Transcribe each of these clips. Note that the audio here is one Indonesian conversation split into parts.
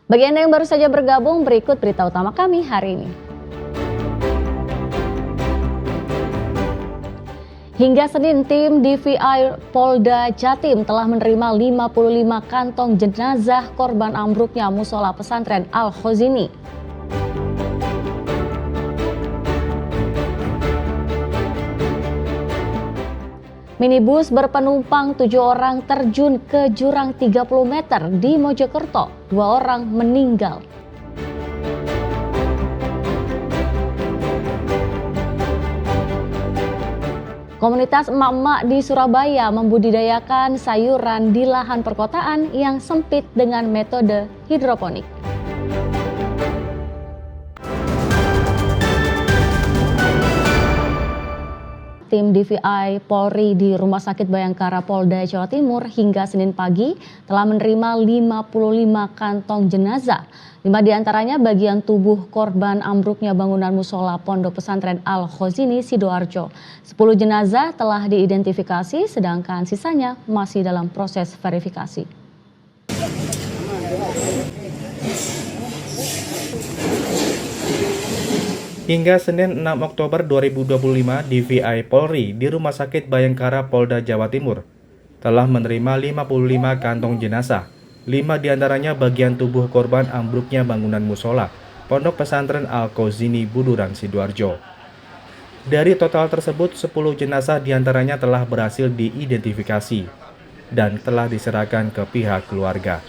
Bagi Anda yang baru saja bergabung, berikut berita utama kami hari ini. Hingga Senin, tim DVI Polda Jatim telah menerima 55 kantong jenazah korban ambruknya musola pesantren Al-Khozini. Minibus berpenumpang 7 orang terjun ke jurang 30 meter di Mojokerto. 2 orang meninggal. Komunitas emak-emak di Surabaya membudidayakan sayuran di lahan perkotaan yang sempit dengan metode hidroponik. Tim DVI Polri di Rumah Sakit Bayangkara Polda Jawa Timur hingga Senin pagi telah menerima 55 kantong jenazah. 5 diantaranya bagian tubuh korban ambruknya bangunan musola Pondok Pesantren Al-Khozini, Sidoarjo. 10 jenazah telah diidentifikasi, sedangkan sisanya masih dalam proses verifikasi. Hingga Senin 6 Oktober 2025, DVI Polri di Rumah Sakit Bayangkara Polda Jawa Timur telah menerima 55 kantong jenazah. 5 diantaranya bagian tubuh korban ambruknya bangunan musola Pondok Pesantren Al-Khozini, Buduran, Sidoarjo. Dari total tersebut, 10 jenazah diantaranya telah berhasil diidentifikasi dan telah diserahkan ke pihak keluarga.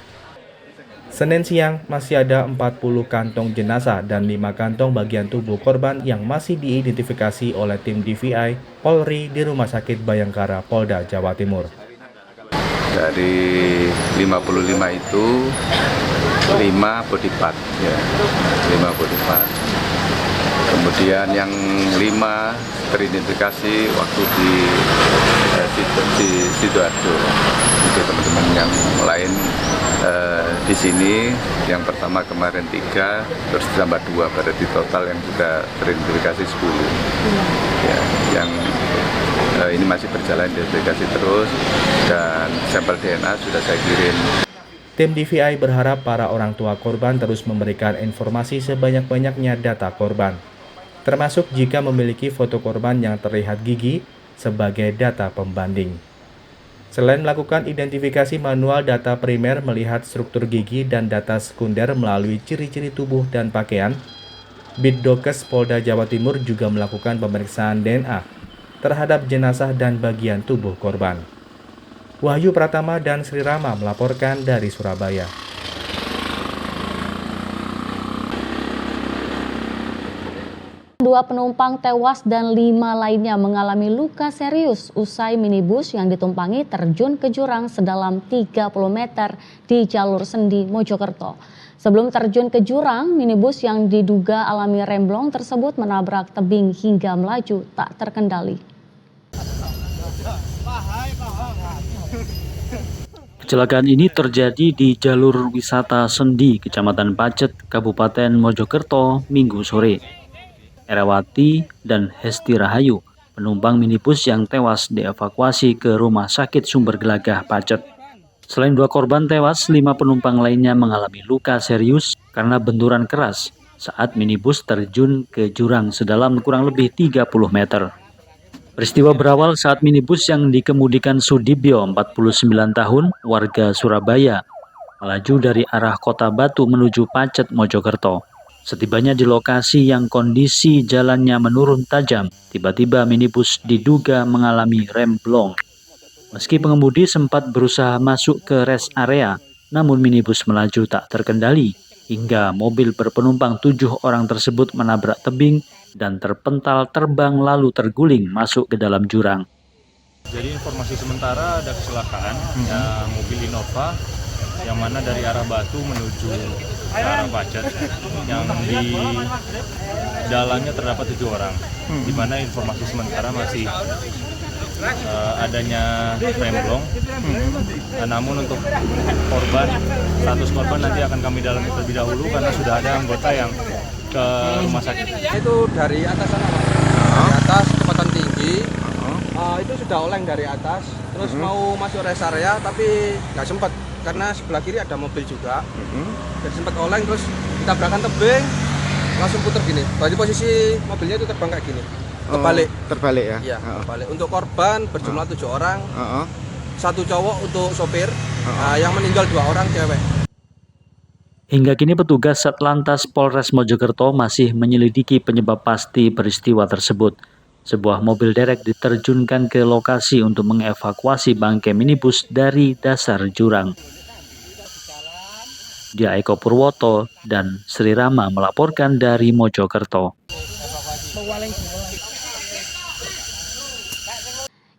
Senin siang masih ada 40 kantong jenazah dan 5 kantong bagian tubuh korban yang masih diidentifikasi oleh tim DVI Polri di Rumah Sakit Bayangkara Polda Jawa Timur. Dari 55 itu 5 body part, ya, 5 body part. Kemudian yang 5 teridentifikasi waktu di Sidoarjo. Untuk teman-teman yang lain di sini, yang pertama kemarin 3, terus tambah 2, berarti total yang sudah teridentifikasi 10. Ya, yang ini masih berjalan identifikasi terus dan sampel DNA sudah saya kirim. Tim DVI berharap para orang tua korban terus memberikan informasi sebanyak-banyaknya data korban, termasuk jika memiliki foto korban yang terlihat gigi sebagai data pembanding. Selain melakukan identifikasi manual, data primer melihat struktur gigi dan data sekunder melalui ciri-ciri tubuh dan pakaian, Bitdokes Polda Jawa Timur juga melakukan pemeriksaan DNA terhadap jenazah dan bagian tubuh korban. Wahyu Pratama dan Sri Rama melaporkan dari Surabaya. Dua penumpang tewas dan 5 lainnya mengalami luka serius usai minibus yang ditumpangi terjun ke jurang sedalam 30 meter di jalur Sendi, Mojokerto. Sebelum terjun ke jurang, minibus yang diduga alami remblong tersebut menabrak tebing hingga melaju tak terkendali. Kecelakaan ini terjadi di jalur wisata Sendi, Kecamatan Pacet, Kabupaten Mojokerto, Minggu sore. Erawati dan Hesti Rahayu, penumpang minibus yang tewas dievakuasi ke Rumah Sakit Sumber Gelagah Pacet. Selain 2 korban tewas, 5 penumpang lainnya mengalami luka serius karena benturan keras saat minibus terjun ke jurang sedalam kurang lebih 30 meter. Peristiwa berawal saat minibus yang dikemudikan Sudibyo, 49 tahun, warga Surabaya, melaju dari arah Kota Batu menuju Pacet, Mojokerto. Setibanya di lokasi yang kondisi jalannya menurun tajam, tiba-tiba minibus diduga mengalami remblong. Meski pengemudi sempat berusaha masuk ke rest area, namun minibus melaju tak terkendali hingga mobil berpenumpang 7 orang tersebut menabrak tebing dan terpental terbang lalu terguling masuk ke dalam jurang. Jadi informasi sementara ada kecelakaan mobil Innova yang mana dari arah Batu menuju ke arah Pacet, yang di dalamnya terdapat 7 orang, di mana informasi sementara masih adanya remblong. Namun untuk korban, status korban nanti akan kami dalami terlebih dahulu karena sudah ada anggota yang ke rumah sakit. Itu dari atas sana, Mas. Dari atas kecepatan tinggi, itu sudah oleng dari atas. terus mau masuk rest area tapi nggak sempat karena sebelah kiri ada mobil juga. Jadi sempat oleng terus ditabrakan tebing, langsung putar gini. Berarti posisi mobilnya itu terbang kayak gini. Terbalik ya? Iya, terbalik. Untuk korban berjumlah 7 orang, 1 cowok untuk sopir, yang meninggal 2 orang cewek. Hingga kini petugas Satlantas Polres Mojokerto masih menyelidiki penyebab pasti peristiwa tersebut. Sebuah mobil derek diterjunkan ke lokasi untuk mengevakuasi bangkai minibus dari dasar jurang. Dia Eko Purwoto dan Sri Rama melaporkan dari Mojokerto.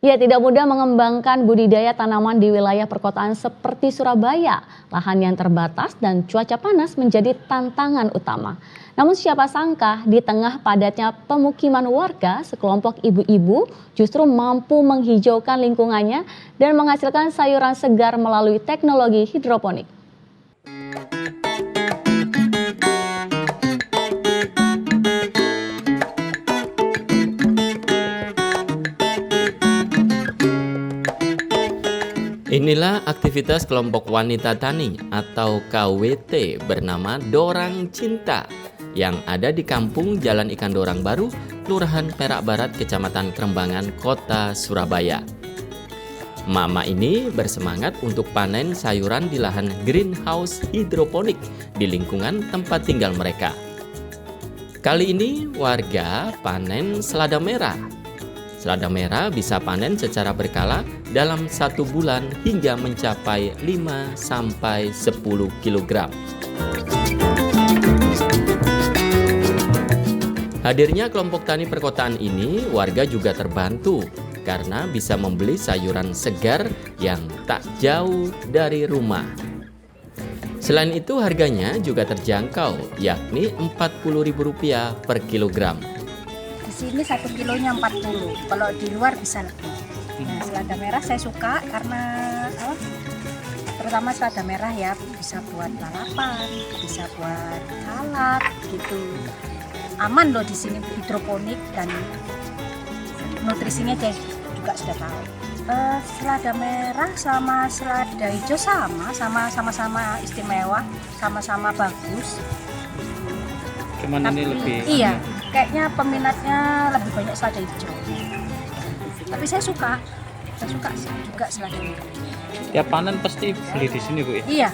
Ya, tidak mudah mengembangkan budidaya tanaman di wilayah perkotaan seperti Surabaya. Lahan yang terbatas dan cuaca panas menjadi tantangan utama. Namun siapa sangka di tengah padatnya pemukiman warga, sekelompok ibu-ibu justru mampu menghijaukan lingkungannya dan menghasilkan sayuran segar melalui teknologi hidroponik. Inilah aktivitas kelompok wanita tani atau KWT bernama Dorang Cinta yang ada di kampung Jalan Ikan Dorang Baru, Kelurahan Perak Barat, Kecamatan Krembangan, Kota Surabaya. Mama ini bersemangat untuk panen sayuran di lahan greenhouse hidroponik di lingkungan tempat tinggal mereka. Kali ini warga panen selada merah. Selada merah bisa panen secara berkala dalam 1 bulan hingga mencapai 5-10 kg. Hadirnya kelompok tani perkotaan ini, warga juga terbantu karena bisa membeli sayuran segar yang tak jauh dari rumah. Selain itu harganya juga terjangkau, yakni Rp40.000 per kilogram. Di sini 1 kilonya 40, kalau di luar bisa lebih. Nah, selada merah saya suka karena terutama selada merah ya, bisa buat lalapan, bisa buat salad gitu. Aman loh di sini, hidroponik dan nutrisinya saya juga sudah tahu. Selada merah sama selada hijau sama-sama istimewa, sama-sama bagus. Cuman ini lebih iya, kayaknya peminatnya lebih banyak selada hijau. Tapi saya suka juga selada merah. tiap panen pasti beli di sini Bu ya? Iya,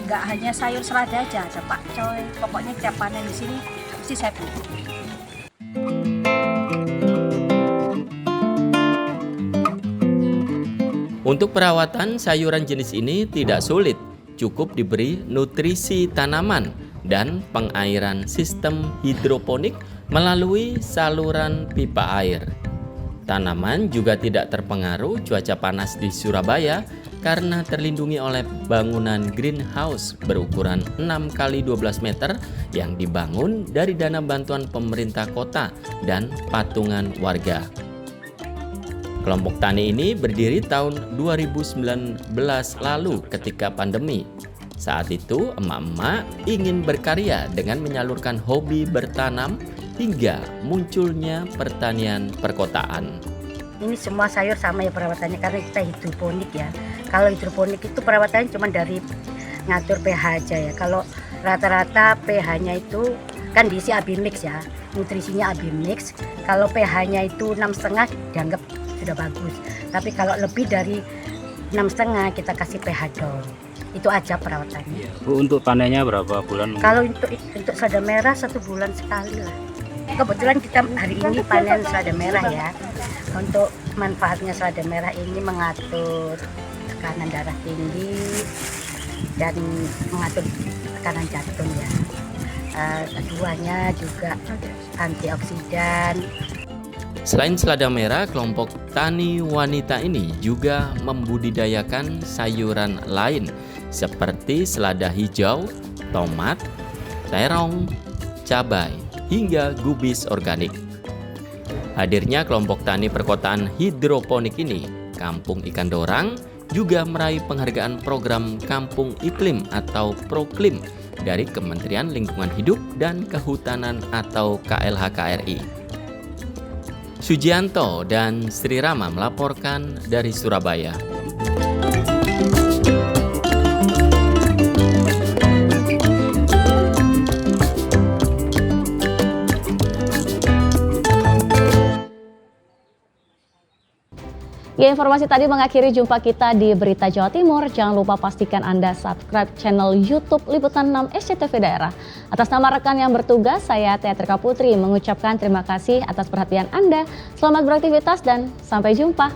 nggak hanya sayur selada aja, ada pakcoy. Pokoknya tiap panen di sini pasti saya beli. Untuk perawatan sayuran jenis ini tidak sulit, cukup diberi nutrisi tanaman dan pengairan sistem hidroponik melalui saluran pipa air. Tanaman juga tidak terpengaruh cuaca panas di Surabaya karena terlindungi oleh bangunan greenhouse berukuran 6x12 meter yang dibangun dari dana bantuan pemerintah kota dan patungan warga. Kelompok tani ini berdiri tahun 2019 lalu ketika pandemi. Saat itu emak-emak ingin berkarya dengan menyalurkan hobi bertanam hingga munculnya pertanian perkotaan. Ini semua sayur sama ya perawatannya karena kita hidroponik ya. Kalau hidroponik itu perawatannya cuma dari ngatur pH aja ya. Kalau rata-rata pH-nya itu kan diisi Abimix ya, nutrisinya Abimix. Kalau pH-nya itu 6,5 dianggap sudah bagus. Tapi kalau lebih dari 6,5 kita kasih pH down. Itu aja perawatannya. Bu, untuk panennya berapa bulan? Kalau untuk selada merah 1 bulan sekali lah. Kebetulan kita hari ini panen selada merah ya. Untuk manfaatnya selada merah ini mengatur tekanan darah tinggi dan mengatur tekanan jantung ya. Keduanya juga antioksidan. Selain selada merah, kelompok tani wanita ini juga membudidayakan sayuran lain seperti selada hijau, tomat, terong, cabai, hingga gubis organik. Hadirnya kelompok tani perkotaan hidroponik ini, Kampung Ikan Dorang, juga meraih penghargaan program Kampung Iklim atau Proklim dari Kementerian Lingkungan Hidup dan Kehutanan atau KLHKRI. Sujianto dan Sri Rama melaporkan dari Surabaya. Ya, informasi tadi mengakhiri jumpa kita di Berita Jawa Timur. Jangan lupa pastikan Anda subscribe channel YouTube Liputan 6 SCTV Daerah. Atas nama rekan yang bertugas, saya Teatrika Putri mengucapkan terima kasih atas perhatian Anda. Selamat beraktivitas dan sampai jumpa.